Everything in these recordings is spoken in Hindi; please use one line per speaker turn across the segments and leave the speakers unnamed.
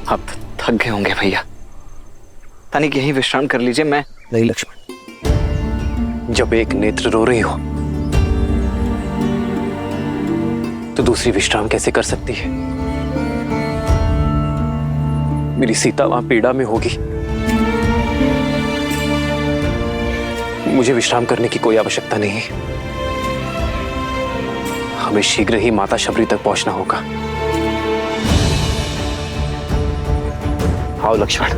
आप थक गए होंगे भैया, तनिक यहीं विश्राम कर लीजिए। मैं
नहीं लक्ष्मण, जब एक नेत्र रो रही हो तो दूसरी विश्राम कैसे कर सकती है? मेरी सीता वहां पीड़ा में होगी, मुझे विश्राम करने की कोई आवश्यकता नहीं। हमें शीघ्र ही माता शबरी तक पहुंचना होगा। आओ लक्ष्मण।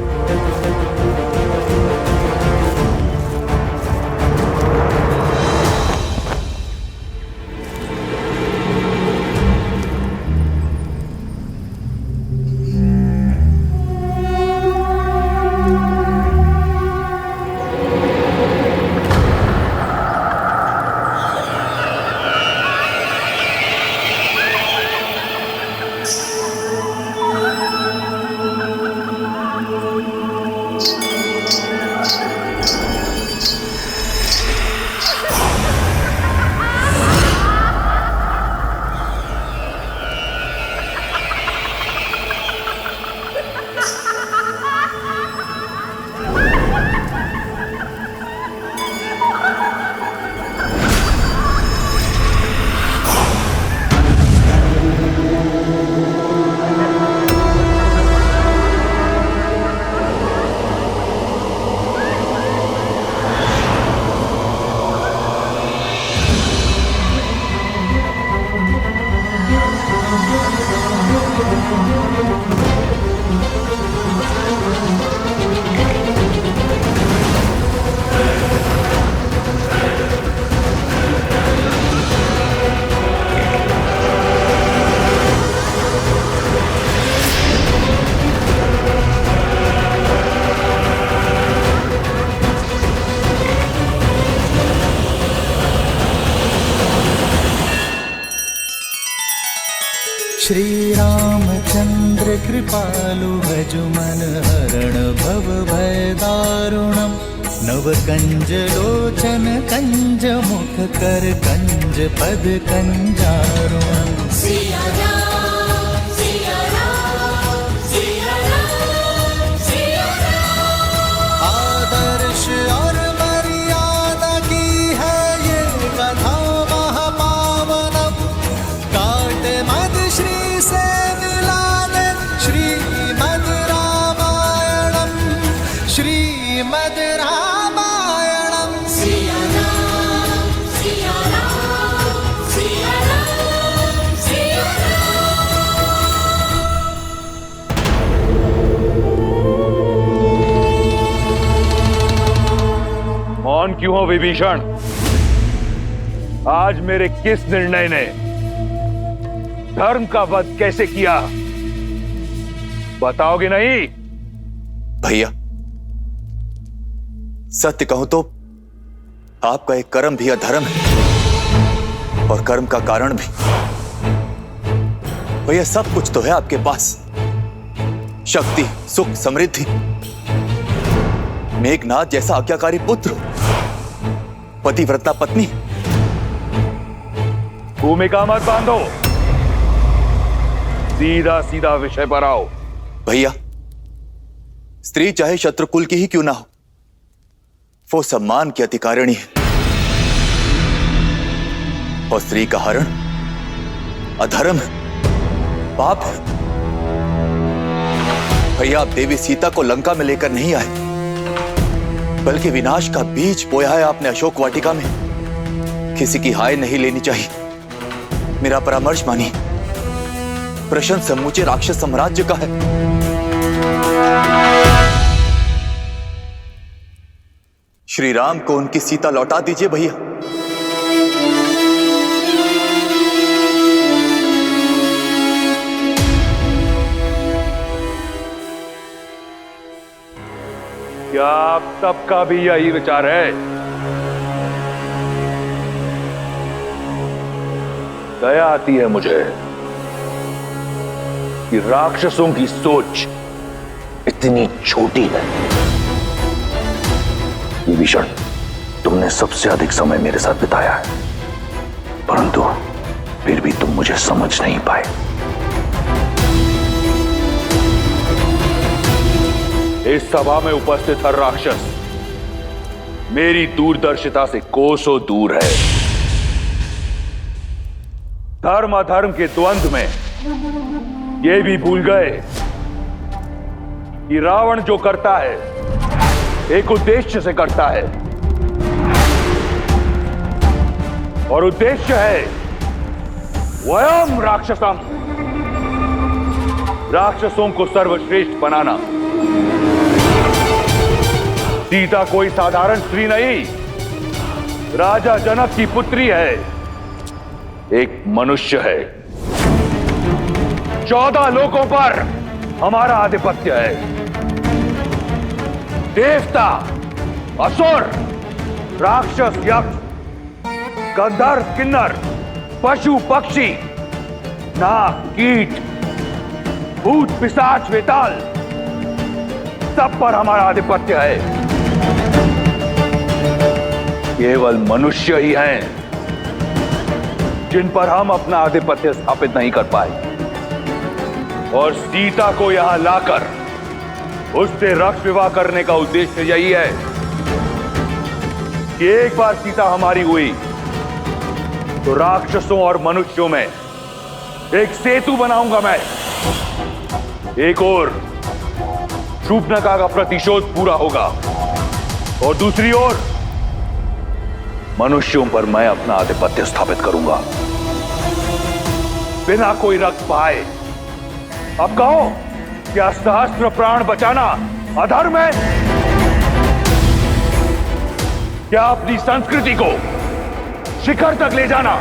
श्री रामचंद्र कृपालु भजु मन हरण भव भय दारुणम। नव कंज लोचन कंज मुख कर कंज पद कंजारुणम।
सिया राम सिया राम सिया राम सिया राम।
आदर्श और मर्यादा की है ये कथा महापावनम। काट मद श्री से मिला दे श्रीमद् रामायणम। श्रीमद् रामायणम।
सिया राम सिया राम सिया राम सिया राम।
मौन क्यों हो विभीषण? आज मेरे किस निर्णय ने धर्म का वध कैसे किया, बताओगे नहीं?
भैया, सत्य कहूं तो आपका एक कर्म भी अधर्म है और कर्म का कारण भी। भैया, सब कुछ तो है आपके पास, शक्ति, सुख, समृद्धि, मेघनाथ जैसा आज्ञाकारी पुत्र, पतिव्रता पत्नी।
भूमिका मत बांधो, सीधा सीधा विषय पर आओ।
भैया, स्त्री चाहे शत्रुकुल की ही क्यों ना हो, वो सम्मान की अधिकारिणी है और स्त्री का हरण अधर्म है, पाप है। भैया, आप देवी सीता को लंका में लेकर नहीं आए, बल्कि विनाश का बीज बोया है आपने अशोक वाटिका में। किसी की हाय नहीं लेनी चाहिए, मेरा परामर्श मानिए। प्रश्न समूचे राक्षस साम्राज्य का है। श्री राम को उनकी सीता लौटा दीजिए भैया।
आप सबका भी यही विचार है। दया आती है मुझे कि राक्षसों की सोच इतनी छोटी है। विभीषण, तुमने सबसे अधिक समय मेरे साथ बिताया है, परंतु फिर भी तुम मुझे समझ नहीं पाए। इस सभा में उपस्थित हर राक्षस मेरी दूरदर्शिता से कोसों दूर है। धर्म अधर्म के द्वंद्व में ये भी भूल गए कि रावण जो करता है एक उद्देश्य से करता है, और उद्देश्य है वयम राक्षसम, राक्षसों को सर्वश्रेष्ठ बनाना। सीता कोई साधारण स्त्री नहीं, राजा जनक की पुत्री है, एक मनुष्य है। 14 लोकों पर हमारा आधिपत्य है। देवता, असुर, राक्षस, यक्ष, गंधर्व, किन्नर, पशु, पक्षी, नाग, कीट, भूत, पिशाच, वेताल, सब पर हमारा आधिपत्य है। केवल मनुष्य ही हैं जिन पर हम अपना आधिपत्य स्थापित नहीं कर पाए, और सीता को यहां लाकर उससे रक्त विवाह करने का उद्देश्य यही है कि एक बार सीता हमारी हुई तो राक्षसों और मनुष्यों में एक सेतु बनाऊंगा मैं। एक ओर शूर्पणखा का प्रतिशोध पूरा होगा, और दूसरी ओर मनुष्यों पर मैं अपना आधिपत्य स्थापित करूंगा बिना कोई रक्त पाए। अब कहो, क्या सहस्त्र प्राण बचाना अधर्म है? क्या अपनी संस्कृति को शिखर तक ले जाना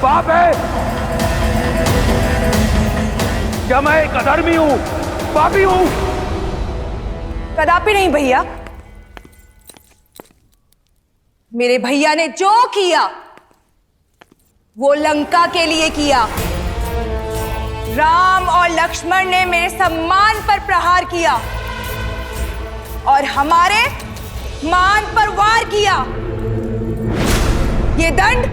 पाप है? क्या मैं एक अधर्मी हूं, पापी हूं?
कदापि नहीं भैया। मेरे भैया ने जो किया वो लंका के लिए किया। राम और लक्ष्मण ने मेरे सम्मान पर प्रहार किया और हमारे मान पर वार किया। ये दंड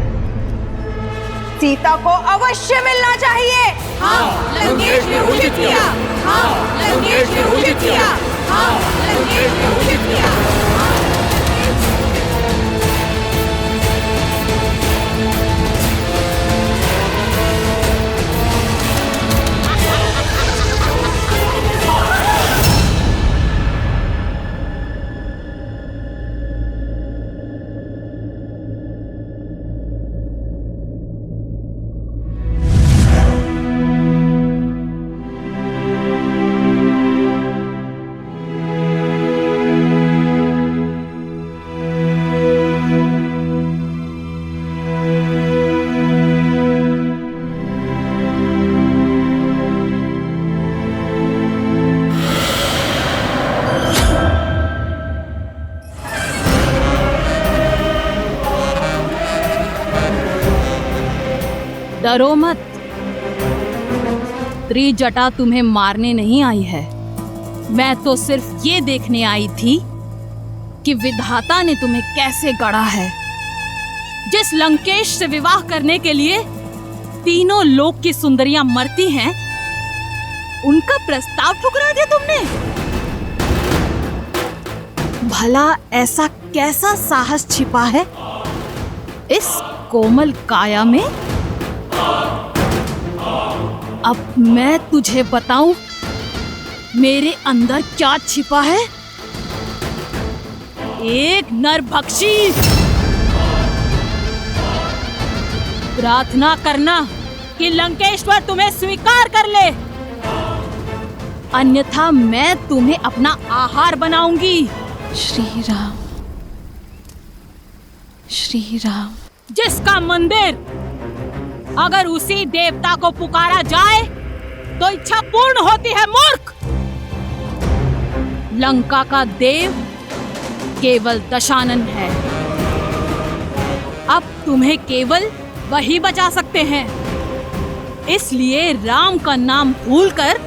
सीता को अवश्य मिलना चाहिए।
हाँ, लंकेश ने उचित किया। हाँ, लंकेश ने उचित किया। हाँ, लंकेश ने उचित किया।
डरो मत, त्रिजटा तुम्हें मारने नहीं आई है। मैं तो सिर्फ ये देखने आई थी कि विधाता ने तुम्हें कैसे गढ़ा है। जिस लंकेश से विवाह करने के लिए तीनों लोक की सुंदरियां मरती हैं, उनका प्रस्ताव ठुकरा दिया तुमने। भला ऐसा कैसा साहस छिपा है इस कोमल काया में? अब मैं तुझे बताऊं मेरे अंदर क्या छिपा है। एक नरभक्षी। प्रार्थना करना कि लंकेश्वर तुम्हें स्वीकार कर ले, अन्यथा मैं तुम्हें अपना आहार बनाऊंगी।
श्री राम, श्री राम।
जिसका मंदिर अगर उसी देवता को पुकारा जाए तो इच्छा पूर्ण होती है मूर्ख। लंका का देव केवल दशानन है। अब तुम्हें केवल वही बचा सकते हैं। इसलिए राम का नाम भूलकर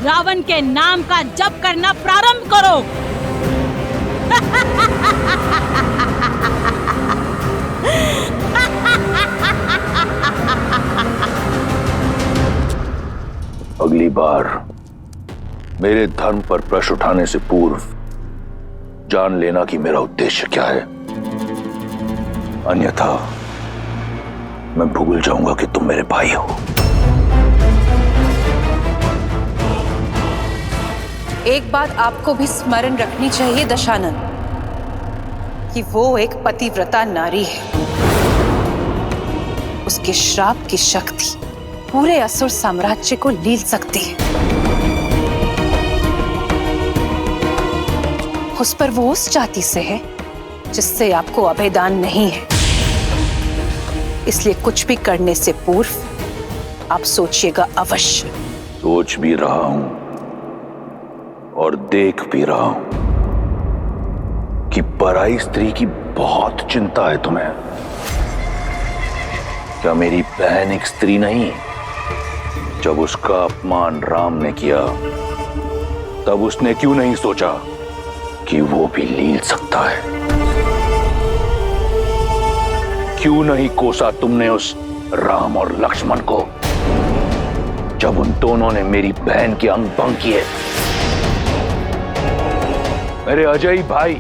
रावण के नाम का जप करना प्रारंभ करो।
अगली बार मेरे धर्म पर प्रश्न उठाने से पूर्व जान लेना कि मेरा उद्देश्य क्या है, अन्यथा मैं भूल जाऊंगा कि तुम मेरे भाई हो।
एक बात आपको भी स्मरण रखनी चाहिए दशानन, कि वो एक पतिव्रता नारी है। उसके श्राप की शक्ति पूरे असुर साम्राज्य को लील सकती है। उस पर वो उस जाति से है जिससे आपको अभेदान नहीं है। इसलिए कुछ भी करने से पूर्व आप सोचिएगा अवश्य।
सोच भी रहा हूं और देख भी रहा हूं कि पराई स्त्री की बहुत चिंता है तुम्हें। क्या मेरी बहन एक स्त्री नहीं? जब उसका अपमान राम ने किया तब उसने क्यों नहीं सोचा कि वो भी लील सकता है? क्यों नहीं कोसा तुमने उस राम और लक्ष्मण को जब उन दोनों ने मेरी बहन के अंग भंग किए? मेरे अजय भाई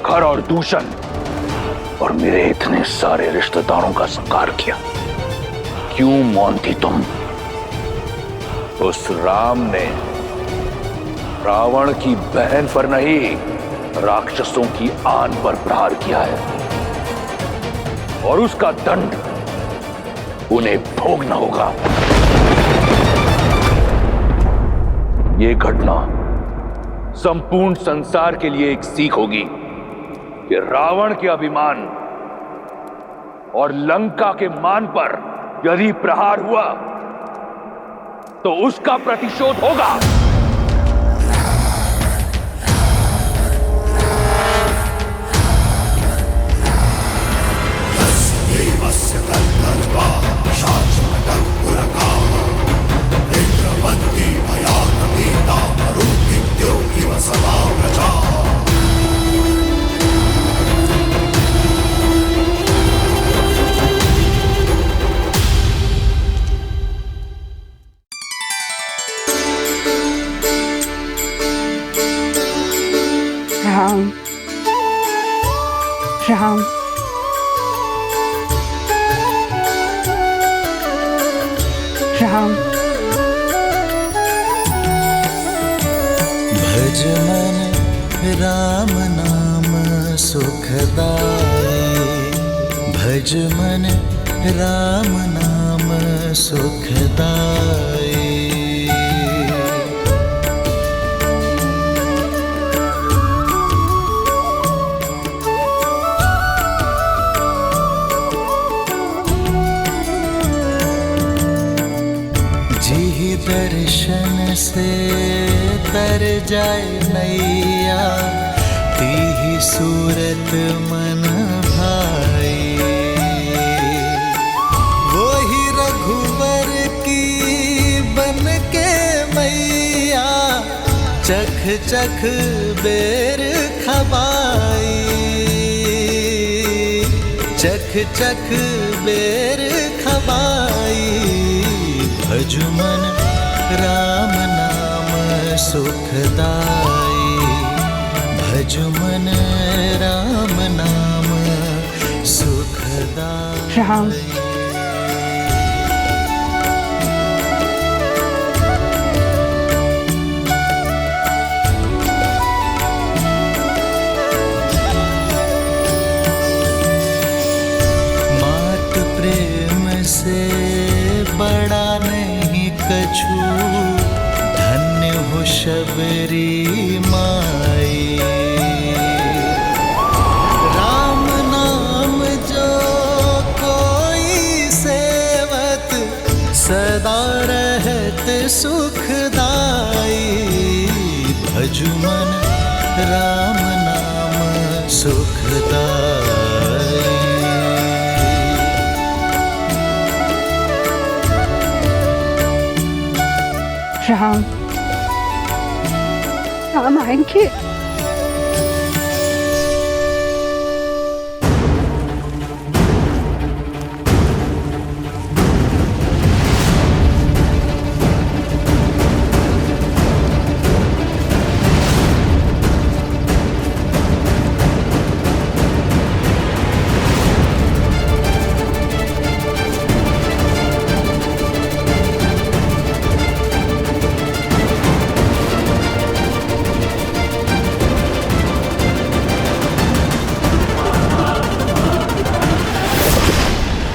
खर और दूषण और मेरे इतने सारे रिश्तेदारों का संहार किया। क्यों मौन थी तुम? उस राम ने रावण की बहन पर नहीं, राक्षसों की आन पर प्रहार किया है और उसका दंड उन्हें भोगना होगा। यह घटना संपूर्ण संसार के लिए एक सीख होगी कि रावण के अभिमान और लंका के मान पर यदि प्रहार हुआ तो उसका प्रतिशोध होगा।
राम राम राम।
भज मन राम नाम सुखदाई, भज मन राम नाम सुखदाई। दर्शन से तर जाए नैया, तीही सूरत मन भाई। वो ही रघुवर की बन के मैया, चख चख बेर खबाई, चख चख बेर खबाई। भज मन राम नाम सुखदाई, भज मन राम नाम सुखदाई।
राम
मात प्रेम से बड़ा नहीं कछु, धन्य हो शबरी माई। राम नाम जो कोई सेवत, सदा रहत सुखदाई। भज मन राम नाम सुखदाई।
राम राम आएंगे।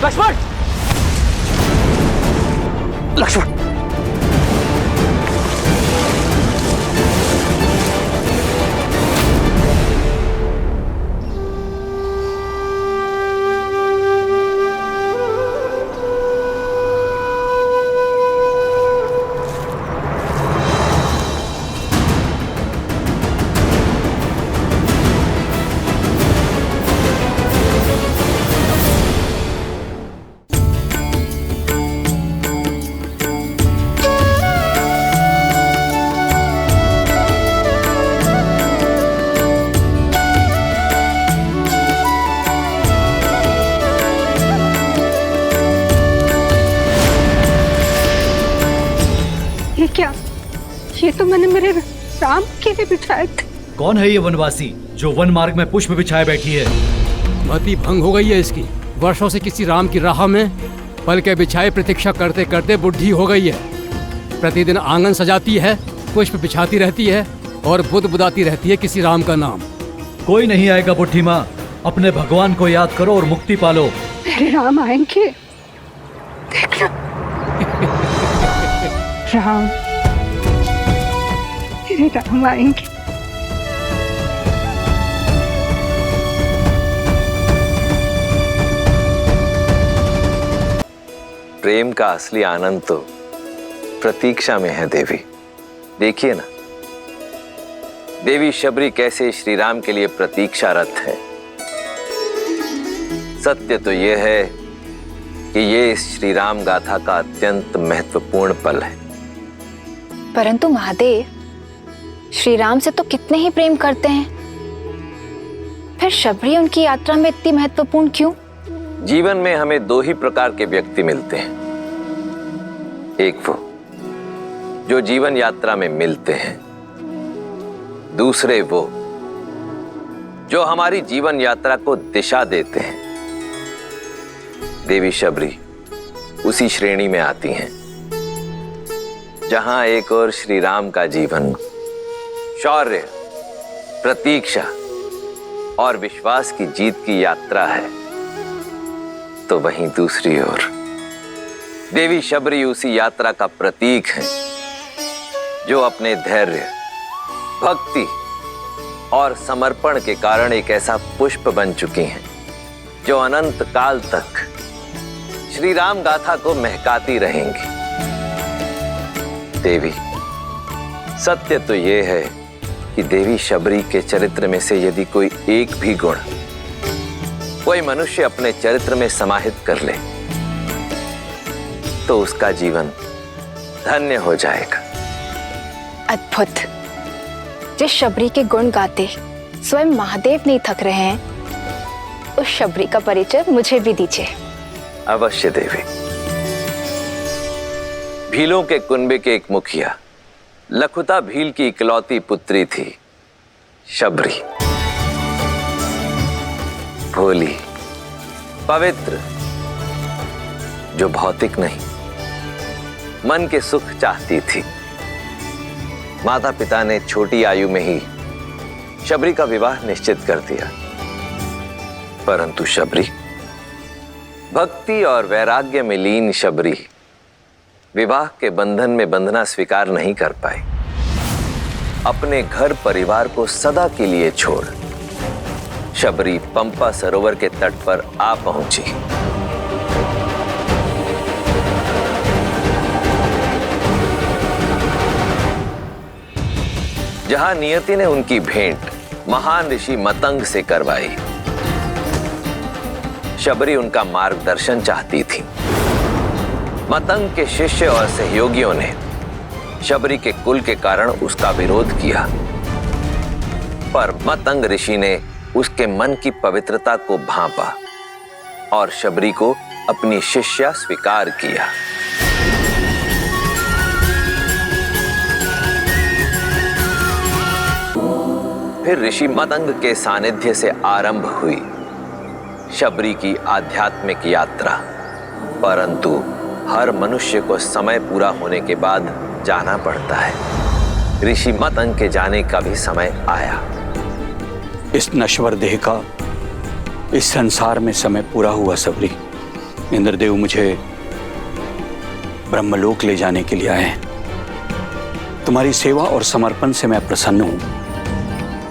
लक्ष्मण! लक्ष्मण! ये क्या? ये तो मैंने मेरे राम के लिए बिछाए थे।
कौन है ये वनवासी जो वन मार्ग में पुष्प बिछाए बैठी है?
मति भंग हो गई है इसकी। वर्षों से किसी राम की राह में पल के बिछाए प्रतीक्षा करते करते बुढ़ी हो गई है। प्रतिदिन आंगन सजाती है, पुष्प बिछाती रहती है और बुदाती रहती है किसी राम का नाम।
कोई नहीं आएगा बुढ़ी माँ, अपने भगवान को याद करो और मुक्ति पालो।
मेरे राम आएंगे, देखना। राम, मेरे राम आएंगे।
प्रेम का असली आनंद तो प्रतीक्षा में है देवी। देखिए ना, देवी शबरी कैसे श्री राम के लिए प्रतीक्षारत है। सत्य तो यह है कि ये इस श्री राम गाथा का अत्यंत महत्वपूर्ण पल है।
परंतु महादेव, श्री राम से तो कितने ही प्रेम करते हैं, फिर शबरी उनकी यात्रा में इतनी महत्वपूर्ण क्यों?
जीवन में हमें दो ही प्रकार के व्यक्ति मिलते हैं। एक वो जो जीवन यात्रा में मिलते हैं, दूसरे वो जो हमारी जीवन यात्रा को दिशा देते हैं। देवी शबरी उसी श्रेणी में आती हैं जहां एक और श्री राम का जीवन शौर्य, प्रतीक्षा और विश्वास की जीत की यात्रा है, तो वहीं दूसरी ओर देवी शबरी उसी यात्रा का प्रतीक है जो अपने धैर्य, भक्ति और समर्पण के कारण एक ऐसा पुष्प बन चुकी हैं जो अनंत काल तक श्री राम गाथा को महकाती रहेंगी। देवी, सत्य तो यह है कि देवी शबरी के चरित्र में से यदि कोई एक भी गुण कोई मनुष्य अपने चरित्र में समाहित कर ले तो उसका जीवन धन्य हो जाएगा।
अद्भुत। जिस शबरी के गुण गाते स्वयं महादेव नहीं थक रहे हैं, उस शबरी का परिचय मुझे भी दीजिए।
अवश्य देवी। भीलों के कुनबे के एक मुखिया लखुता भील की इकलौती पुत्री थी शबरी। भोली, पवित्र, जो भौतिक नहीं मन के सुख चाहती थी। माता पिता ने छोटी आयु में ही शबरी का विवाह निश्चित कर दिया, परंतु शबरी, भक्ति और वैराग्य में लीन शबरी विवाह के बंधन में बंधना स्वीकार नहीं कर पाई। अपने घर परिवार को सदा के लिए छोड़ शबरी पंपा सरोवर के तट पर आ पहुंची। जहां नियति ने उनकी भेंट महान ऋषि मतंग से करवाई। शबरी उनका मार्गदर्शन चाहती थी। मतंग के शिष्य और सहयोगियों ने शबरी के कुल के कारण उसका विरोध किया, पर मतंग ऋषि ने उसके मन की पवित्रता को भांपा और शबरी को अपनी शिष्या स्वीकार किया। फिर ऋषि मतंग के सानिध्य से आरंभ हुई शबरी की आध्यात्मिक यात्रा। परंतु हर मनुष्य को समय पूरा होने के बाद जाना पड़ता है। ऋषि मतंग के जाने का भी समय आया।
इस नश्वर देह का इस संसार में समय पूरा हुआ सबरी। इंद्रदेव मुझे ब्रह्मलोक ले जाने के लिए आए हैं। तुम्हारी सेवा और समर्पण से मैं प्रसन्न हूं।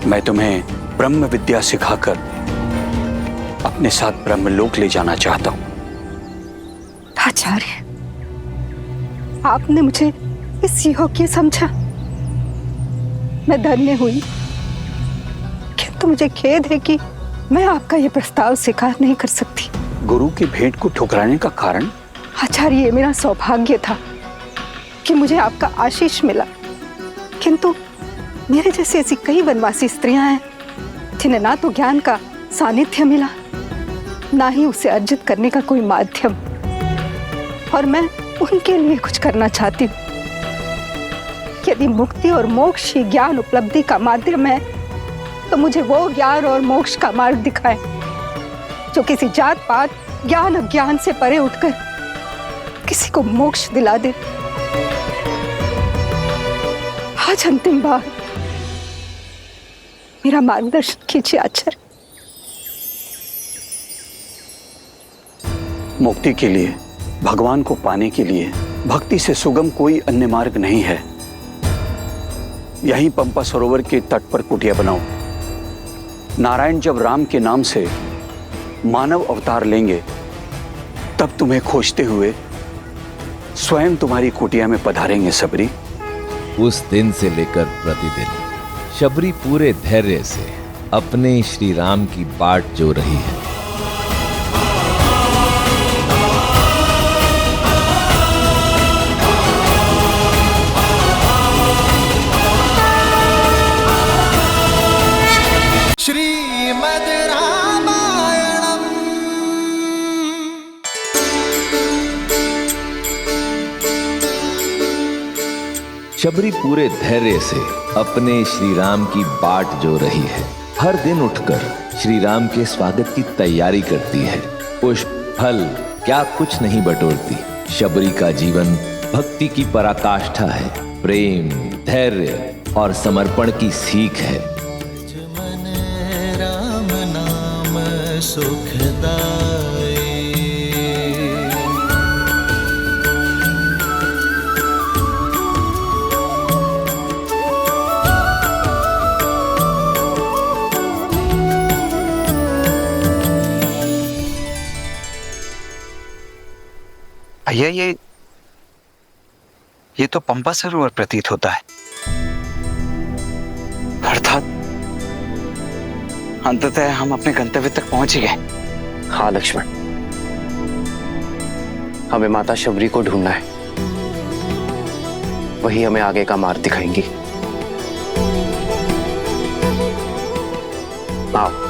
मैं तुम्हें ब्रह्म विद्या सिखाकर अपने साथ ब्रह्मलोक ले जाना चाहता हूं।
आचार्य, आपने मुझे इस योग्य समझा। मैं धन्य हुई, किंतु मुझे खेद है कि मैं आपका यह प्रस्ताव स्वीकार नहीं कर सकती।
गुरु की भेंट को ठुकराने का कारण?
आचार्य, ये मेरा सौभाग्य था कि मुझे आपका आशीष मिला, किंतु मेरे जैसी ऐसी कई वनवासी स्त्रियां हैं जिन्हें ना तो ज्ञान का सानिध्य मिला, ना ही उसे अर्जित करने का कोई माध्यम, और मैं उनके लिए कुछ करना चाहती हूँ। यदि मुक्ति और मोक्ष ही ज्ञान उपलब्धि का माध्यम है, तो मुझे वो ज्ञान और मोक्ष का मार्ग दिखाए जो किसी जात पात, ज्ञान अज्ञान से परे उठकर किसी को मोक्ष दिला दे। आज अंतिम बार मेरा मार्गदर्शन कीजिए आचार्य।
मुक्ति के लिए, भगवान को पाने के लिए भक्ति से सुगम कोई अन्य मार्ग नहीं है। यहीं पंपा सरोवर के तट पर कुटिया बनाओ। नारायण जब राम के नाम से मानव अवतार लेंगे, तब तुम्हें खोजते हुए स्वयं तुम्हारी कुटिया में पधारेंगे सबरी।
उस दिन से लेकर प्रतिदिन शबरी पूरे धैर्य से अपने श्री राम की बाट जो रही है।
श्रीमद् रामायणम्।
शबरी पूरे धैर्य से अपने श्री राम की बाट जो रही है। हर दिन उठकर श्री राम के स्वागत की तैयारी करती है। पुष्प, फल क्या कुछ नहीं बटोरती। शबरी का जीवन भक्ति की पराकाष्ठा है। प्रेम, धैर्य और समर्पण की सीख है।
राम नाम सुखदाई।
भैया, ये तो पंपा सरोवर प्रतीत होता है। अर्थात अंततः हम अपने गंतव्य तक पहुंच ही गए।
हाँ लक्ष्मण, हमें माता शबरी को ढूंढना है। वही हमें आगे का मार्ग दिखाएंगी। आओ।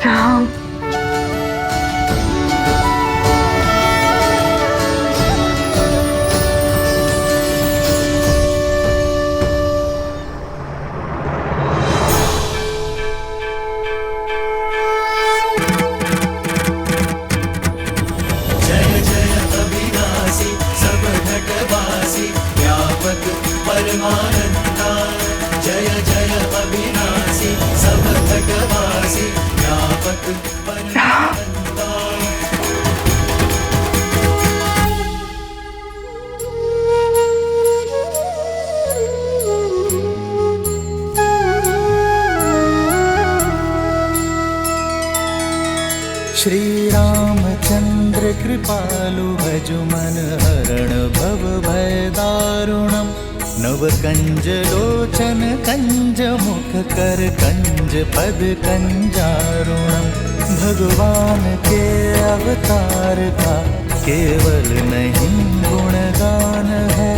राम।
जय जय अविनाशी सब घटवासी व्यापक परमानंदा। जय जय अविनाशी सब घटवासी व्यापक परमानंदा। श्री रामचंद्र कृपालु भजु मन हरण भव भय दारुणम। नव कंज लोचन कंज मुख कर कंज पद कंजारुणम। भगवान के अवतार का केवल नहीं गुणगान है।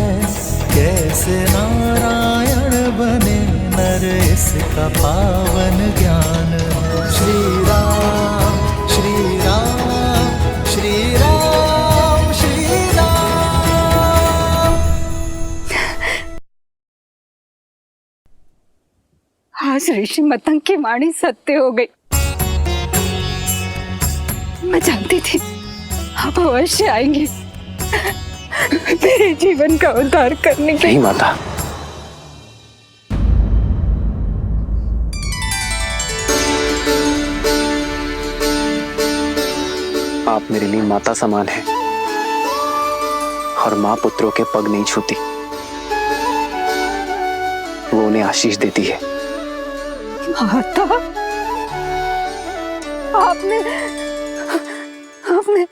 कैसे नारायण बने नर इसका पावन ज्ञान है। श्री राम श्री राम श्री राम श्री राम।
आज ऋषि मतंग की वाणी सत्य हो गई। मैं जानती थी आप अवश्य आएंगे मेरे जीवन का उद्धार करने के।
नहीं माता, आप मेरे लिए माता समान हैं और माँ पुत्रों के पग नहीं छूती, वो उन्हें आशीष देती है।
माता, आपने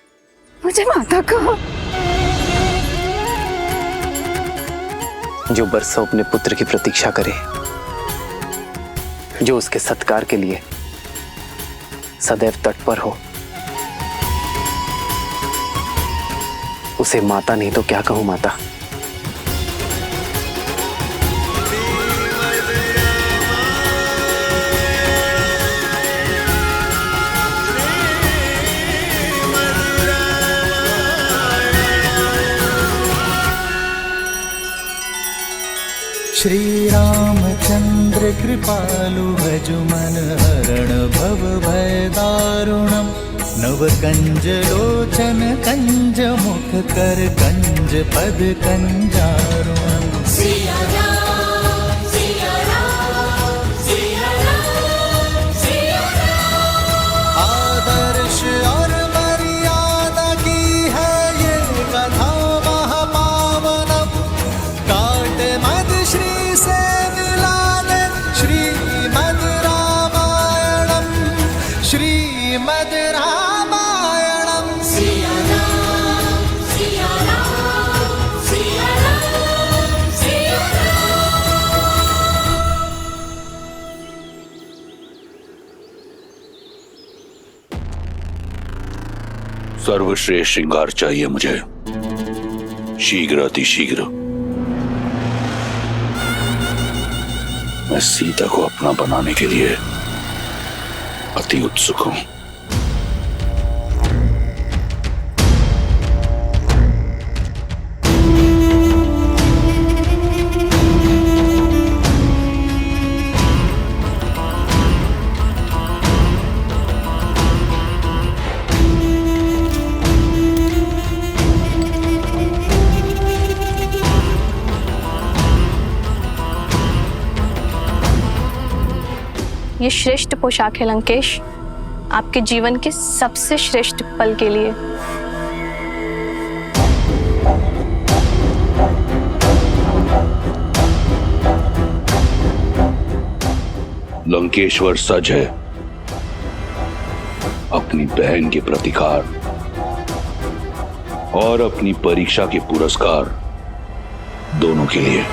मुझे माता कहा।
जो बरसों अपने पुत्र की प्रतीक्षा करे, जो उसके सत्कार के लिए सदैव तत्पर हो, उसे माता नहीं तो क्या कहूं माता।
श्री रामचंद्र कृपालु भजु मन हरण भव भय दारुणम। नव कंज लोचन कंज मुख कर कंज पद कंजारुणम।
सिया राम सिया राम सिया राम सिया राम।
आदर्श और मर्यादा की है ये कथा महापावनम। काट मद श्री से मिला दे श्रीमद् रामायणम। श्रीमद् रामायणम।
सिया राम सिया राम सिया राम सिया राम।
सर्वश्रेष्ठ श्रृंगार चाहिए मुझे, शीघ्र अतिशीघ्र। मैं सीता को अपना बनाने के लिए अति उत्सुक हूं।
ये श्रेष्ठ पोशाक है लंकेश, आपके जीवन के सबसे श्रेष्ठ पल के लिए।
लंकेश्वर सज है अपनी बहन के प्रतिकार और अपनी परीक्षा के पुरस्कार दोनों के लिए।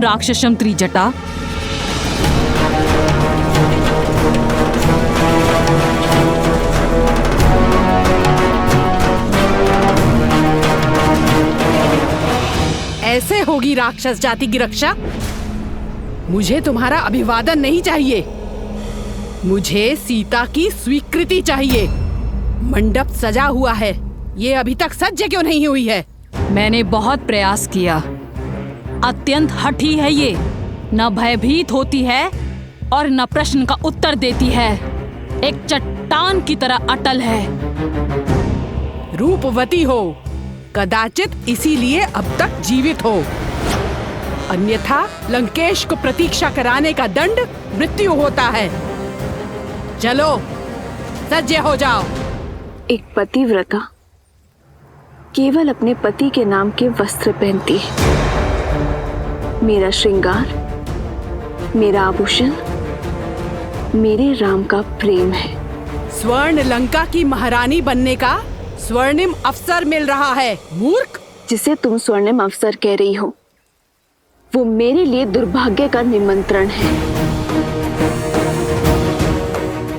राक्षसम त्रिजटा।
ऐसे होगी राक्षस जाति की रक्षा? मुझे तुम्हारा अभिवादन नहीं चाहिए, मुझे सीता की स्वीकृति चाहिए। मंडप सजा हुआ है, ये अभी तक सज्ज क्यों नहीं हुई है?
मैंने बहुत प्रयास किया। अत्यंत हठी है ये, न भयभीत होती है और न प्रश्न का उत्तर देती है। एक चट्टान की तरह अटल है।
रूपवती हो, कदाचित इसीलिए अब तक जीवित हो, अन्यथा लंकेश को प्रतीक्षा कराने का दंड मृत्यु होता है। चलो सज्ज हो जाओ।
एक पतिव्रता केवल अपने पति के नाम के वस्त्र पहनती है। मेरा श्रृंगार, मेरा आभूषण, मेरे राम का प्रेम है।
स्वर्ण लंका की महारानी बनने का स्वर्णिम अवसर मिल रहा है, मूर्ख।
जिसे तुम स्वर्णिम अवसर कह रही हो, वो मेरे लिए दुर्भाग्य का निमंत्रण है।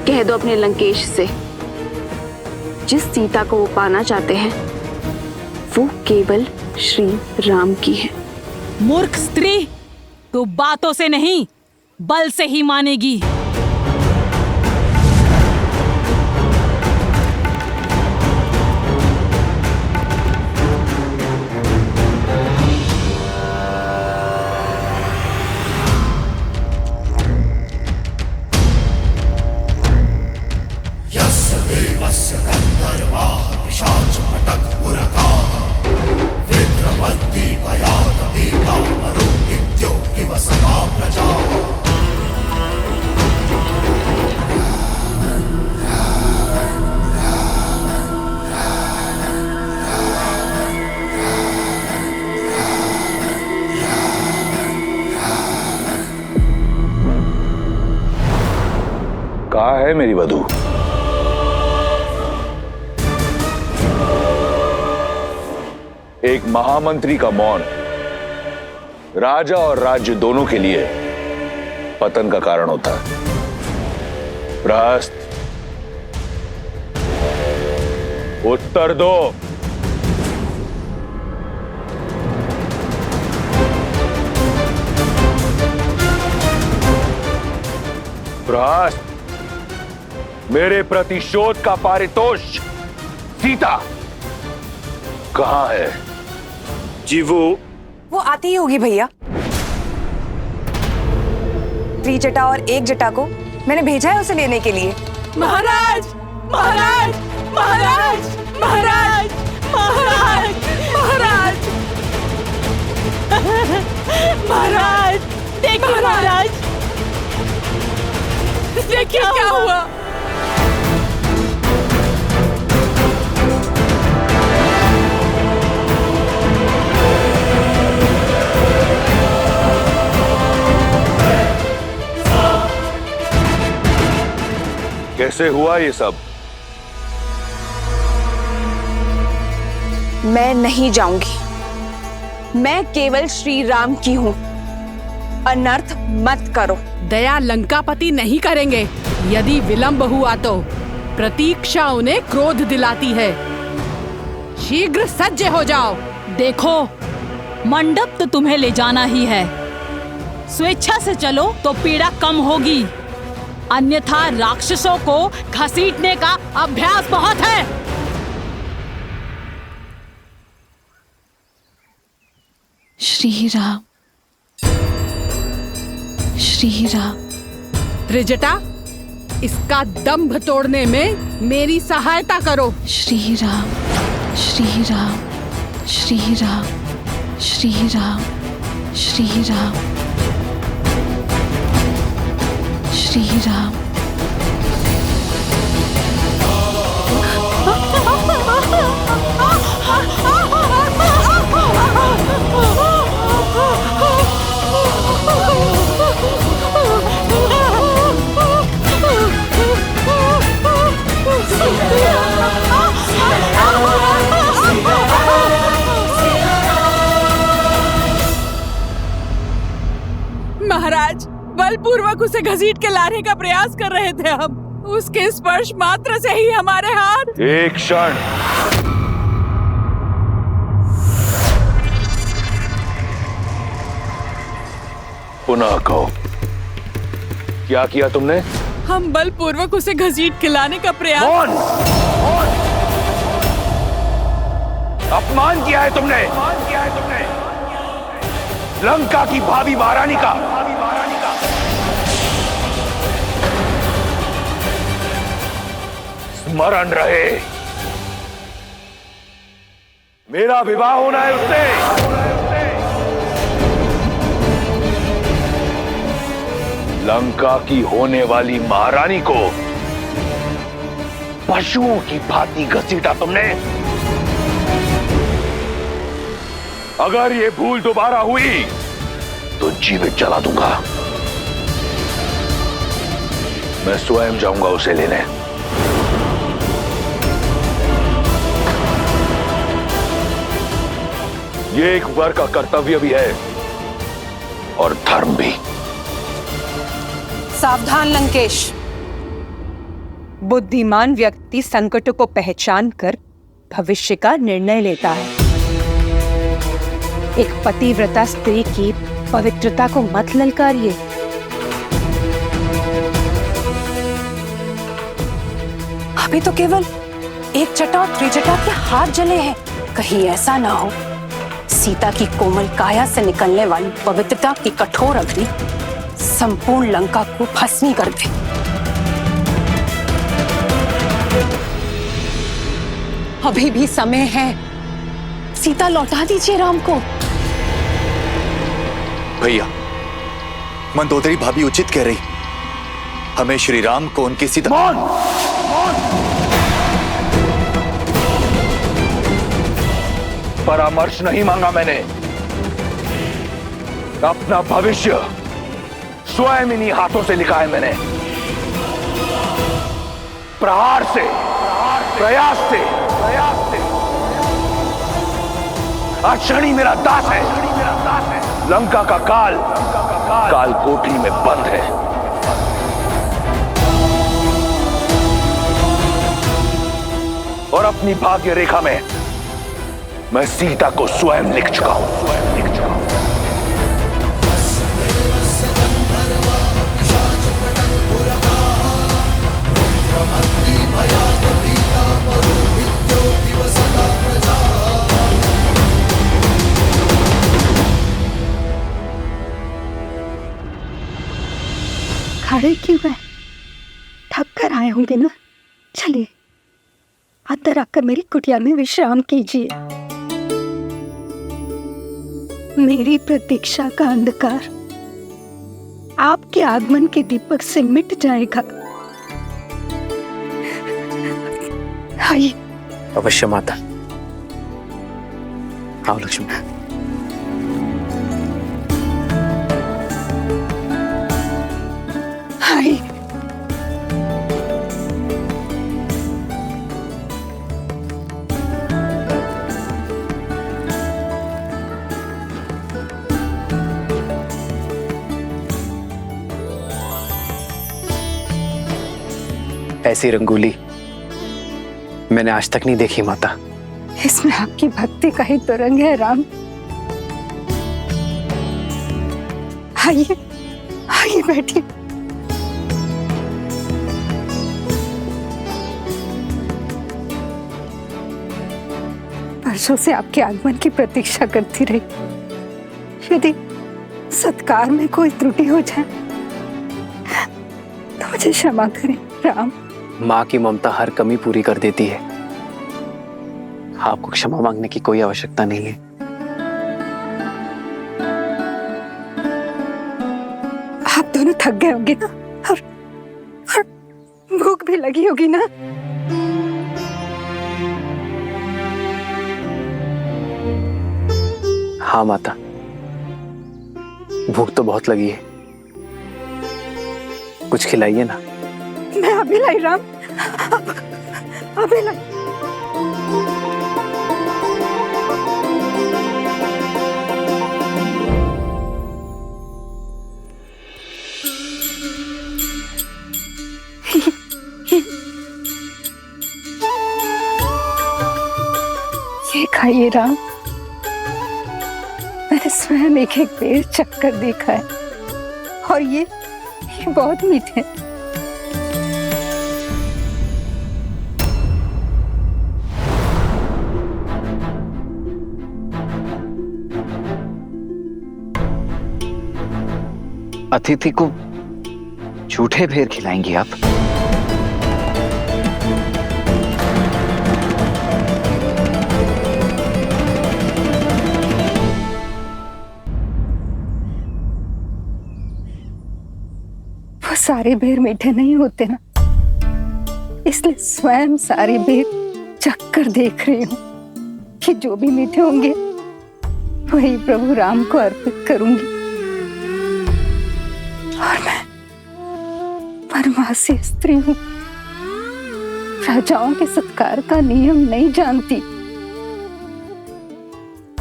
कह दो अपने लंकेश से, जिस सीता को वो पाना चाहते हैं वो केवल श्री राम की है।
मूर्ख स्त्री, तू बातों से नहीं बल से ही मानेगी।
कहाँ है मेरी वधू? एक महामंत्री का मौन राजा और राज्य दोनों के लिए पतन का कारण होता है। प्रहस्त, उत्तर दो। प्रहस्त, मेरे प्रतिशोध का पारितोष सीता कहां है?
जी वो आती ही होगी भैया। त्रिजटा और एक जटा को मैंने भेजा है उसे लेने के लिए।
महाराज, महाराज, महाराज, महाराज, महाराज, महाराज, महाराज, देखिए महाराज, देखिए क्या हुआ।
कैसे हुआ ये सब?
मैं नहीं जाऊंगी, मैं केवल श्री राम की हूं। अनर्थ मत करो।
दया लंकापति नहीं करेंगे। यदि विलंब हुआ तो प्रतीक्षा उन्हें क्रोध दिलाती है। शीघ्र सज्ज हो जाओ।
देखो, मंडप तो तुम्हें ले जाना ही है। स्वेच्छा से चलो तो पीड़ा कम होगी, अन्यथा राक्षसों को घसीटने का अभ्यास बहुत है।
श्री राम, श्री राम।
त्रिजटा, इसका दंभ तोड़ने में मेरी सहायता करो।
श्री राम, श्री राम, श्री राम, श्री राम, श्री राम, श्री राम।
महाराज, बलपूर्वक उसे घसीट के लाने का प्रयास कर रहे थे हम। उसके स्पर्श मात्र से ही हमारे हाथ।
एक क्षण। पुनः कहो, क्या किया तुमने?
हम बलपूर्वक उसे घसीट के लाने का प्रयास।
कौन? अपमान किया है तुमने। लंका की भावी महारानी का। स्मरण रहे, मेरा विवाह होना है उससे। लंका की होने वाली महारानी को पशुओं की भांति घसीटा तुमने। अगर ये भूल दोबारा हुई तो जीवित जला दूंगा। मैं स्वयं जाऊंगा उसे लेने। ये एक वर का कर्तव्य भी है और धर्म भी।
सावधान लंकेश। बुद्धिमान व्यक्ति संकटों को पहचान कर भविष्य का निर्णय लेता है। एक पतिव्रता स्त्री की पवित्रता को मत ललकारिए। अभी तो केवल एक जटा और त्रिजटा के हाथ जले हैं। कहीं ऐसा ना हो सीता की कोमल काया से निकलने वाली पवित्रता की कठोर अग्नि संपूर्ण लंका को भस्मी कर दे। अभी भी समय है, सीता लौटा दीजिए राम को।
भैया, मंदोदरी भाभी उचित कह रही। हमें श्री राम को उनकी सीता।
परामर्श नहीं मांगा मैंने। अपना भविष्य स्वयं इन्हीं हाथों से लिखा है मैंने। प्रहार से, प्रयास से। आज शनि मेरा दास है। लंका का काल कोठरी में बंद है। और अपनी भाग्य रेखा में मैं सीता को स्वयं लिख चुका हूं।
खड़े क्यों है? थक कर आए होंगे ना। चलिए अंदर आकर मेरी कुटिया में विश्राम कीजिए। मेरी प्रतीक्षा का अंधकार आपके आगमन के दीपक से मिट जाएगा। आइए।
अवश्य माता। आओ लक्ष्मी।
आइए।
ऐसी रंगोली मैंने आज तक नहीं देखी माता।
इसमें आपकी भक्ति का ही तो रंग है राम। आइए आइए बैठिए। वर्षों से आपके आगमन की प्रतीक्षा करती रही। यदि सत्कार में कोई त्रुटि हो जाए तो मुझे क्षमा करें राम।
माँ की ममता हर कमी पूरी कर देती है। आपको क्षमा मांगने की कोई आवश्यकता नहीं है।
आप दोनों थक गए होंगे ना और भूख भी लगी होगी ना।
हाँ माता, भूख तो बहुत लगी है। कुछ खिलाइए ना।
मैं अभी लाई राम, अभी लाई। खाइए राम, मैंने स्वयं एक एक पेड़ चखकर देखा है और ये बहुत मीठे हैं।
अतिथि को झूठे भेर खिलाएंगी आप?
वो सारे बेर मीठे नहीं होते ना, इसलिए स्वयं सारे बेर चख कर देख रही हूं कि जो भी मीठे होंगे वही प्रभु राम को अर्पित करूंगी। और मैं वनवासी स्त्री हूं, राजाओं के सत्कार का नियम नहीं जानती।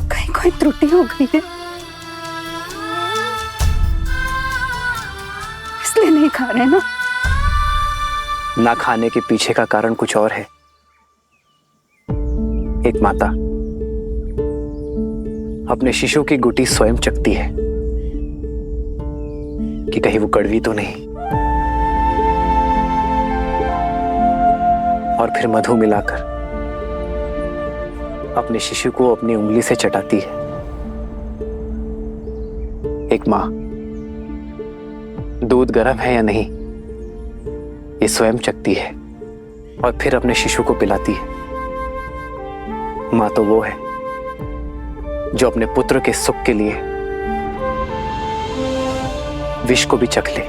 कहीं कोई त्रुटि हो गई है इसलिए नहीं खा रहे ना?
ना खाने के पीछे का कारण कुछ और है। एक माता अपने शिशु की गुटी स्वयं चखती है कि कहीं वो कड़वी तो नहीं, और फिर मधु मिलाकर अपने शिशु को अपनी उंगली से चटाती है। एक मां दूध गर्म है या नहीं ये स्वयं चखती है और फिर अपने शिशु को पिलाती है। मां तो वो है जो अपने पुत्र के सुख के लिए विष को भी चख ले।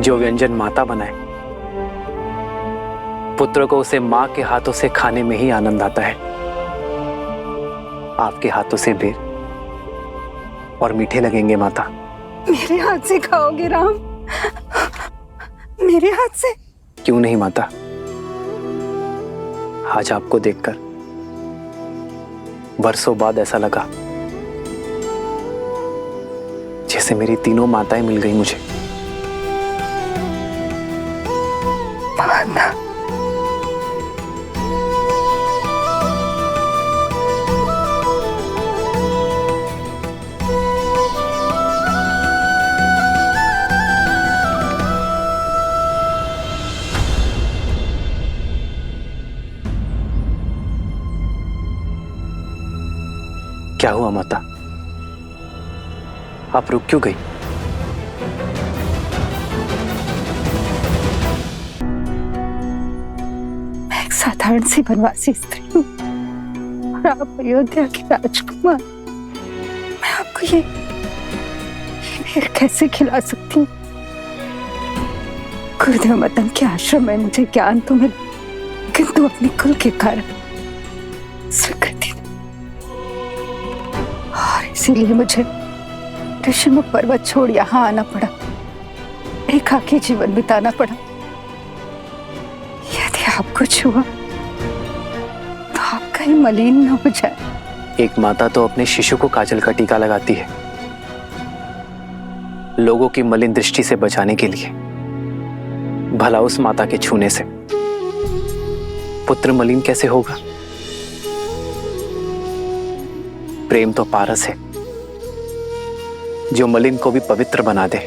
जो व्यंजन माता बनाए पुत्र को उसे मां के हाथों से खाने में ही आनंद आता है। आपके हाथों से बेर और मीठे लगेंगे माता।
मेरे हाथ से खाओगे राम? मेरे हाथ से?
क्यों नहीं माता, आज आपको देखकर वर्षों बाद ऐसा लगा जैसे मेरी तीनों माताएं मिल गई मुझे।
माता,
क्या हुआ माता, आप रुक क्यों गई?
मैं एक साधारण सी वनवासी स्त्री हूँ और आप अयोध्या के राजकुमार। मैं आपको ये बेर कैसे खिला सकती हूँ? गुरुदेव मदन के आश्रम में मुझे ज्ञान तो मिला, किंतु अपने कुल के कारण स्वीकृति नहीं। और इसीलिए मुझे ऋषिमुख पर्वत छोड़ यहाँ आना पड़ा, एकाकी जीवन बिताना पड़ा। यदि आपको छुआ तो आप कहीं मलिन न हो जाए।
एक माता तो अपने शिशु को काजल का टीका लगाती है लोगों की मलिन दृष्टि से बचाने के लिए। भला उस माता के छूने से पुत्र मलिन कैसे होगा? प्रेम तो पारस है जो मलिन को भी पवित्र बना दे।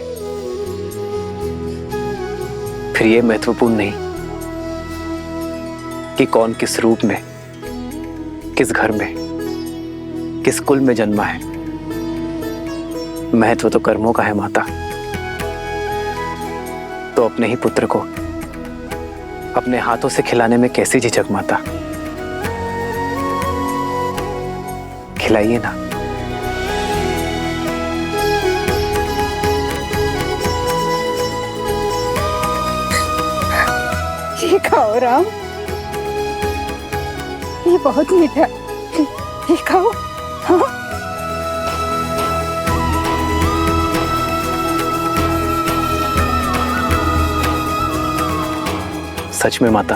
फिर यह महत्वपूर्ण नहीं कि कौन किस रूप में, किस घर में, किस कुल में जन्मा है। महत्व तो कर्मों का है माता। तो अपने ही पुत्र को अपने हाथों से खिलाने में कैसी झिझक माता? खिलाइए ना।
ये खाओ राम, ये बहुत मीठा है, ये खाओ। हाँ?
सच में माता,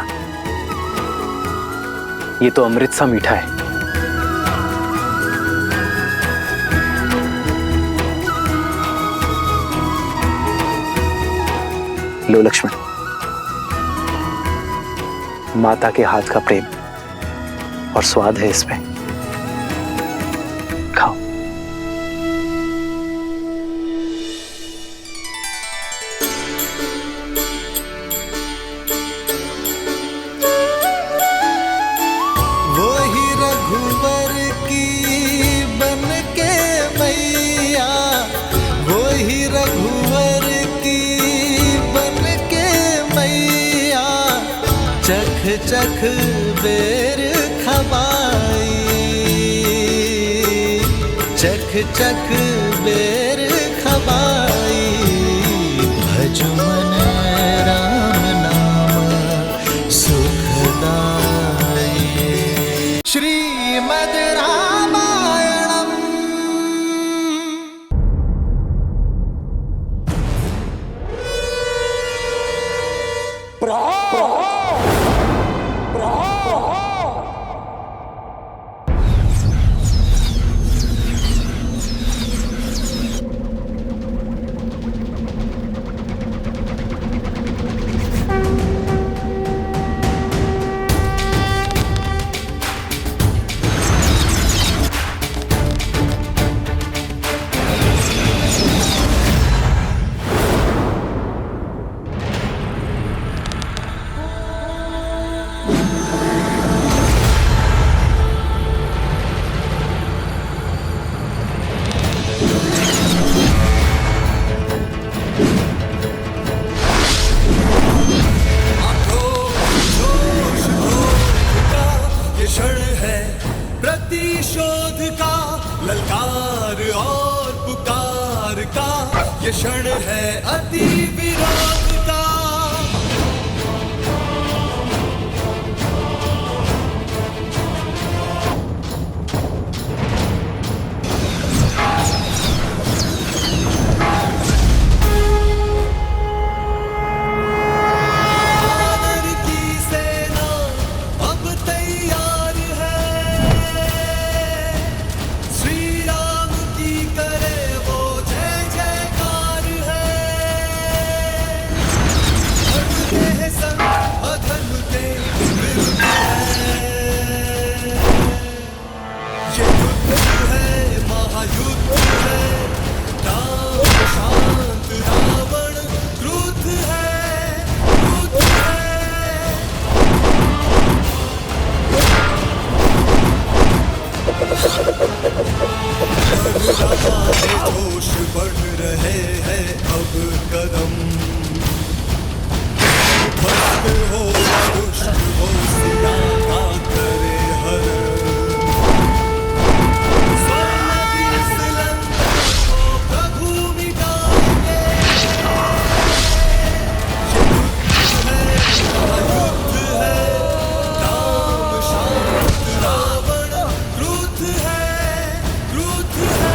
ये तो अमृत सा मीठा है। लो लक्ष्मण, माता के हाथ का प्रेम और स्वाद है इसमें। खाओ।
वही रघुवर की बन के मैया, वही रघुवर की बन के मैया, चख चख बेर खबाई, चख चख बेर खबाई, भजु मन राम नाम सुखदाई। श्रीमद् रामायणम्। क्षण है प्रतिशोध का, ललकार और पुकार का, ये क्षण है अति विरोध का। जोश बढ़ रहे हैं अब कदम, भस्म हो दुष्ट हो सिया का करे हर, स्वर्ण की सिलंदर को प्रभु मिटाएंगे। युद्ध है राम शांत रावण क्रुद्ध है, क्रुद्ध है।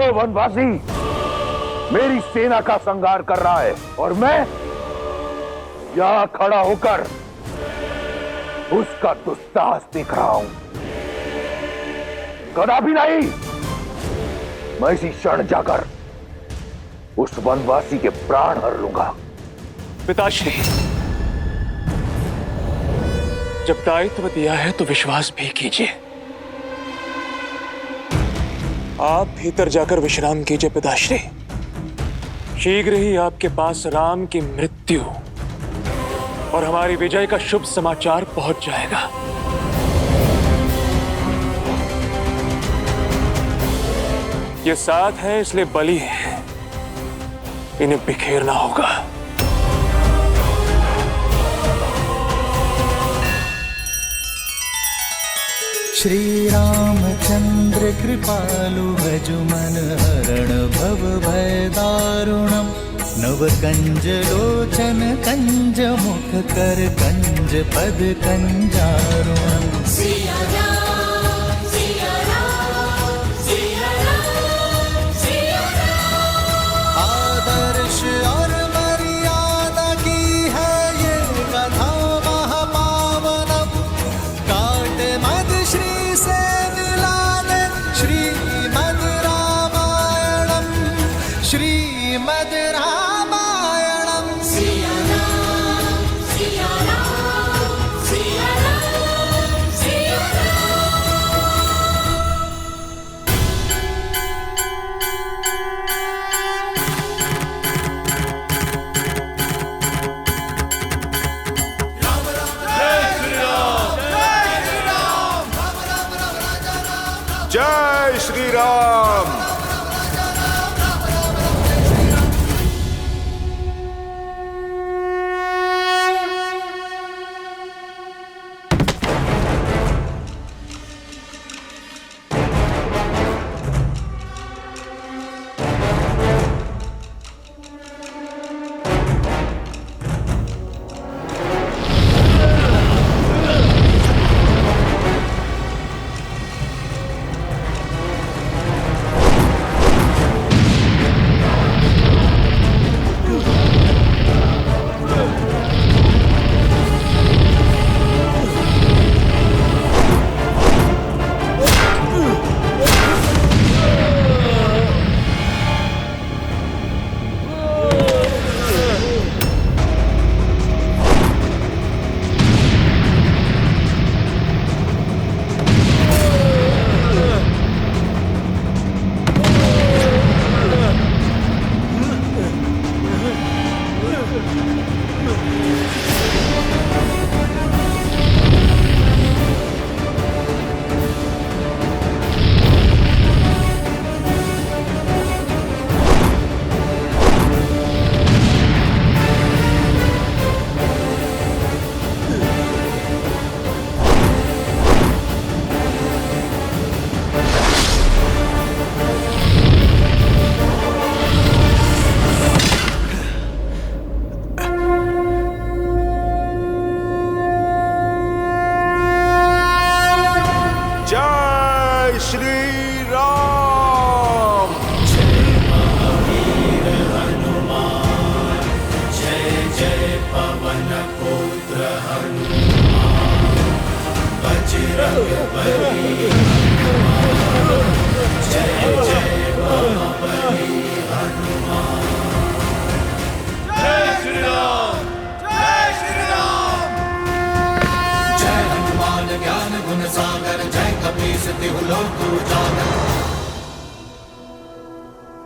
वो वनवासी मेरी सेना का संहार कर रहा है और मैं यहां खड़ा होकर उसका दुस्साहस देख रहा हूं। कदापि नहीं, मैं इसी क्षण जाकर उस वनवासी के प्राण हर लूंगा।
पिताश्री, जब दायित्व दिया है तो विश्वास भी कीजिए। आप भीतर जाकर विश्राम कीजिए पिताश्री। शीघ्र ही आपके पास राम की मृत्यु और हमारी विजय का शुभ समाचार पहुंच जाएगा। ये साथ है इसलिए बलि है, इन्हें बिखेरना होगा।
श्री रामचंद्र कृपालु भजु मन हरण भव भय दारुणम नव कंज लोचन कंज मुख कर कंज पद कंजारुणम। आदर्श और मर्यादा की है ये कथा महापावनम। काट मद श्री से मिला दे श्रीमद रामायणम श्रीमद रामायणम।
जय श्री राम।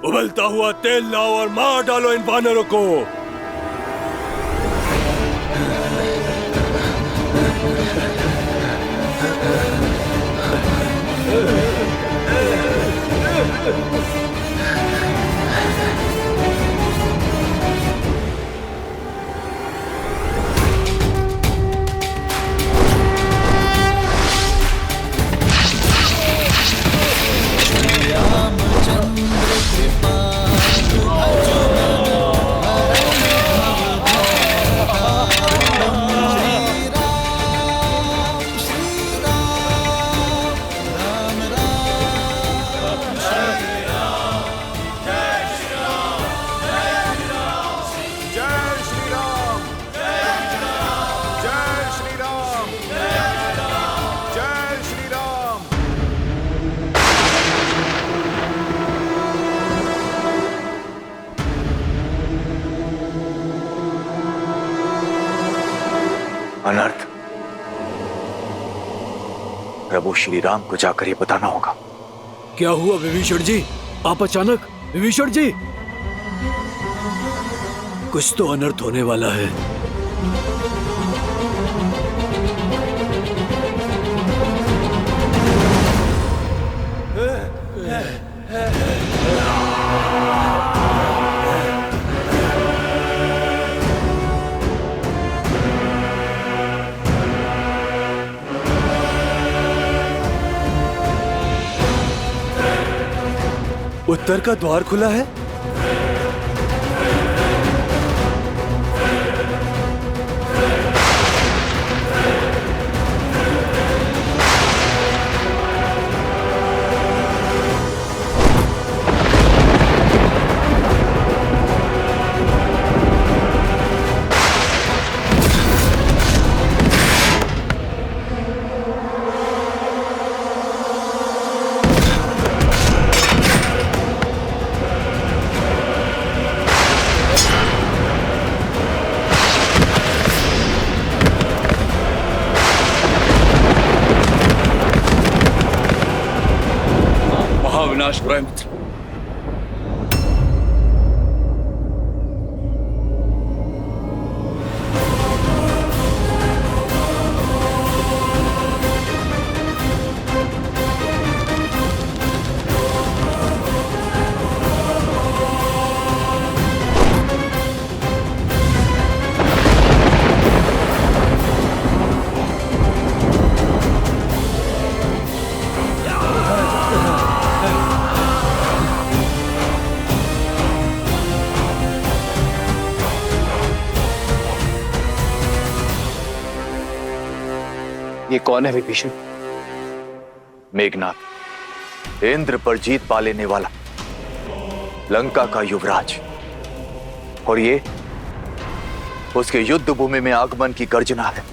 उबलता हुआ तेल लाओ और मार डालो इन वानरों को।
रामचंद्र कृपा
प्रभु श्री राम को जाकर ये बताना होगा।
क्या हुआ विभीषण जी? आप अचानक? विभीषण जी, कुछ तो अनर्थ होने वाला है। उत्तर का द्वार खुला है।
महाविनाश प्रायमित्र,
ये कौन है विभीषण?
मेघनाथ, इंद्र पर जीत पा लेने वाला, लंका का युवराज। और ये उसके युद्ध भूमि में आगमन की गर्जना है।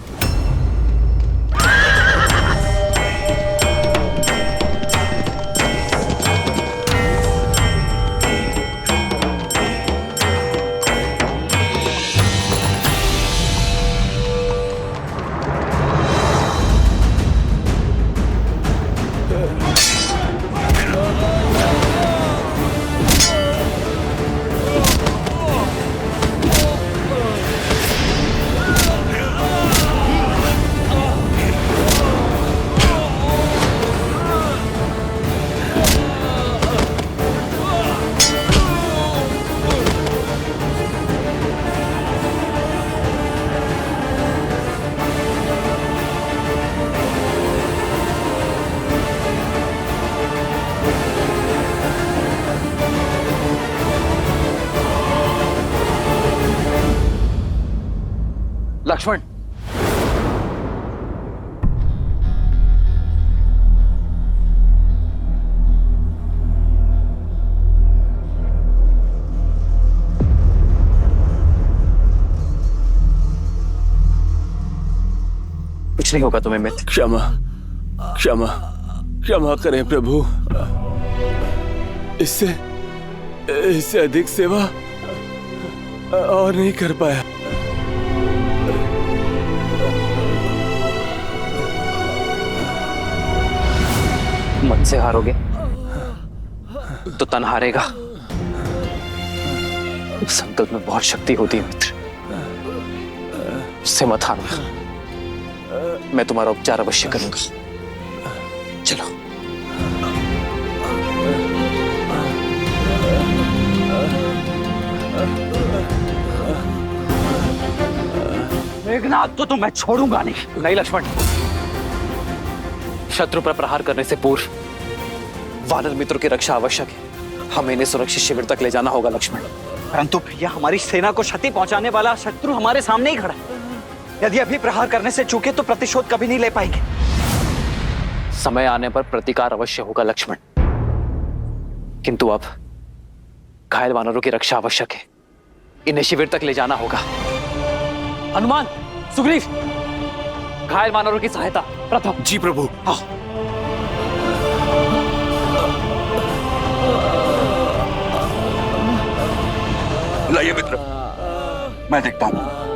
लक्ष्मण, कुछ नहीं होगा तुम्हें मित्र।
क्षमा क्षमा क्षमा करें प्रभु। इससे अधिक सेवा और नहीं कर पाया।
मन से हारोगे तो तन हारेगा। संकल्प में बहुत शक्ति होती है मित्र, उससे मत हारना। मैं तुम्हारा उपचार अवश्य करूंगा। चलो। मेघनाथ को तो मैं छोड़ूंगा नहीं। नहीं लक्ष्मण, शत्रु पर प्रहार करने से पूर्व वानर मित्रों की रक्षा आवश्यक है। हमें इन्हें सुरक्षित शिविर तक ले जाना होगा लक्ष्मण।
परंतु भैया, हमारी सेना को क्षति पहुंचाने वाला शत्रु हमारे सामने ही खड़ा है। यदि अभी प्रहार करने से चूके तो प्रतिशोध कभी नहीं ले पाएंगे।
समय आने पर प्रतिकार अवश्य होगा लक्ष्मण, किंतु अब घायल वानरों की रक्षा आवश्यक है। इन्हें शिविर तक ले जाना होगा। हनुमान, सुग्रीव, घायल वानरों की सहायता प्रथम।
जी प्रभु।
हाँ।
लाइए मित्र, मैं देखता हूं।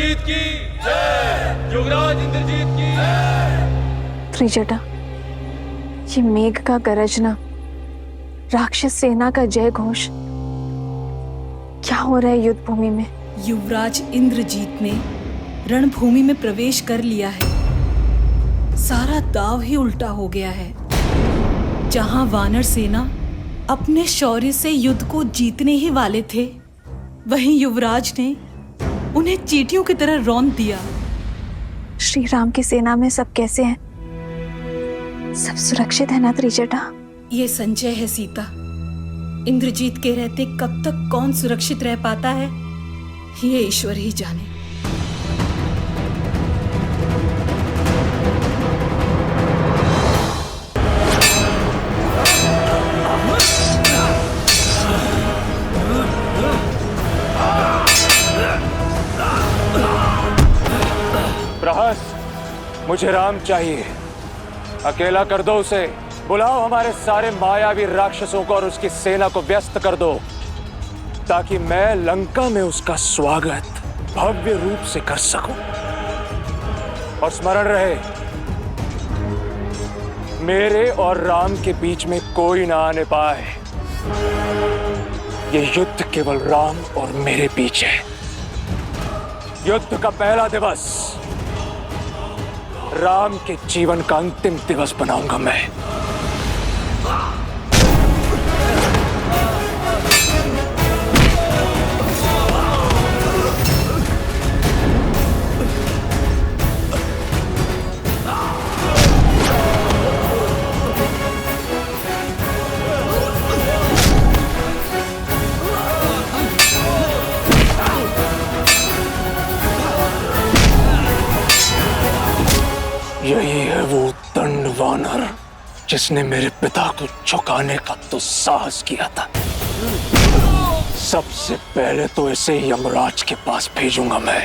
इंद्रजीत की जय, युवराज इंद्रजीत की जय।
त्रिजटा, ये मेघ का गरजना, राक्षस सेना का जय घोष, क्या हो रहा है युद्ध भूमि में?
युवराज इंद्रजीत ने रणभूमि में प्रवेश कर लिया है। सारा दाव ही उल्टा हो गया है। जहां वानर सेना अपने शौर्य से युद्ध को जीतने ही वाले थे, वहीं युवराज ने उन्हें चींटियों की तरह रौंद दिया।
श्री राम की सेना में सब कैसे हैं? सब सुरक्षित है ना त्रिजटा?
ये संचय है सीता। इंद्रजीत के रहते कब तक कौन सुरक्षित रह पाता है, ये ईश्वर ही जाने।
प्रहस, मुझे राम चाहिए। अकेला कर दो उसे। बुलाओ हमारे सारे मायावी राक्षसों को और उसकी सेना को व्यस्त कर दो, ताकि मैं लंका में उसका स्वागत भव्य रूप से कर सकूं। और स्मरण रहे, मेरे और राम के बीच में कोई ना आने पाए। ये युद्ध केवल राम और मेरे बीच है। युद्ध का पहला दिवस राम के जीवन का अंतिम दिवस बनाऊंगा मैं। यही है वो दंड वानर जिसने मेरे पिता को झुकाने का तो साहस किया था। सबसे पहले तो इसे यमराज के पास भेजूंगा मैं।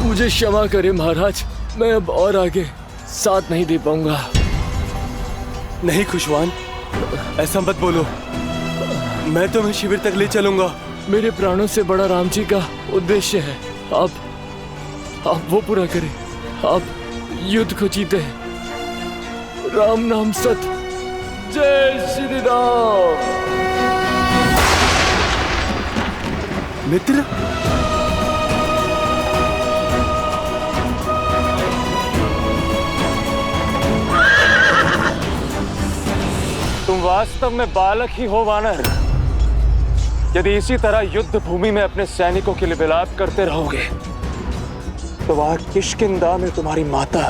मुझे क्षमा करें महाराज, मैं अब और आगे साथ नहीं दे पाऊंगा।
नहीं खुशवान, ऐसा मत बोलो। मैं तुम्हें शिविर तक ले चलूंगा।
मेरे प्राणों से बड़ा राम जी का उद्देश्य है। आप वो पूरा करें। आप युद्ध को जीते हैं। राम नाम सत्य। जय श्री राम।
मित्र,
तुम वास्तव में बालक ही हो वानर। यदि इसी तरह युद्ध भूमि में अपने सैनिकों के लिए विलाप करते रहोगे, तो वहां किष्किंधा में तुम्हारी माता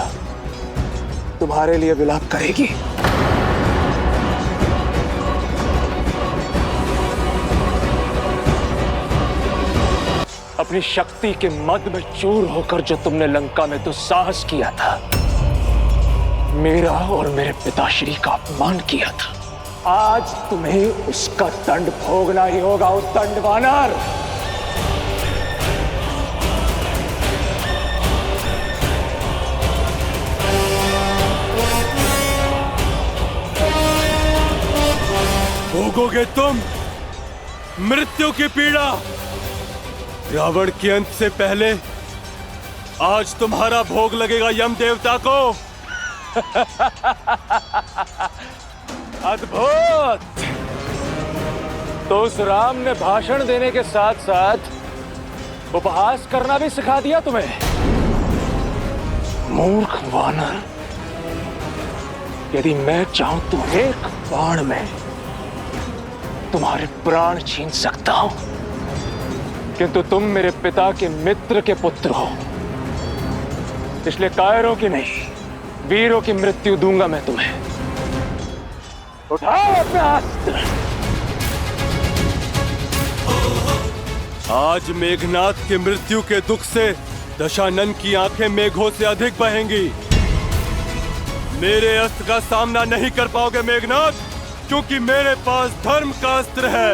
तुम्हारे लिए विलाप करेगी। अपनी शक्ति के मद में चूर होकर जो तुमने लंका में तो साहस किया था, मेरा और मेरे पिताश्री का अपमान किया था, आज तुम्हें उसका दंड भोगना ही होगा। उस दंड वानर,
भोगोगे तुम मृत्यु की पीड़ा। रावण के अंत से पहले आज तुम्हारा भोग लगेगा यम देवता को।
अद्भुत! तो उस राम ने भाषण देने के साथ साथ उपहास करना भी सिखा दिया तुम्हें। मूर्ख वानर, यदि मैं चाहूं तो एक बाण में तुम्हारे प्राण छीन सकता हूं, किंतु तुम मेरे पिता के मित्र के पुत्र हो, इसलिए कायरों की नहीं, वीरों की मृत्यु दूंगा मैं तुम्हें। उठाओ अपने अस्त्र।
आज मेघनाथ की मृत्यु के दुख से दशानन की आंखें मेघों से अधिक बहेंगी। मेरे अस्त्र का सामना नहीं कर पाओगे मेघनाथ। क्योंकि मेरे पास धर्म का अस्त्र है।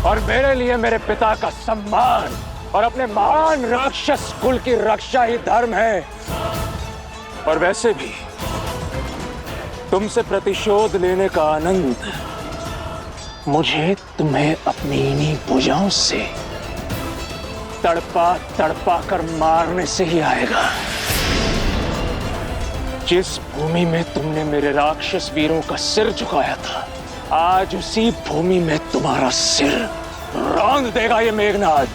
और मेरे लिए मेरे पिता का सम्मान और अपने महान राक्षस कुल की रक्षा ही धर्म है। और वैसे भी तुमसे प्रतिशोध लेने का आनंद मुझे तुम्हें अपनी इन्हीं भुजाओं से तड़पा तड़पा कर मारने से ही आएगा। जिस भूमि में तुमने मेरे राक्षस वीरों का सिर झुकाया था, आज उसी भूमि में तुम्हारा सिर रौंद देगा ये मेघनाद।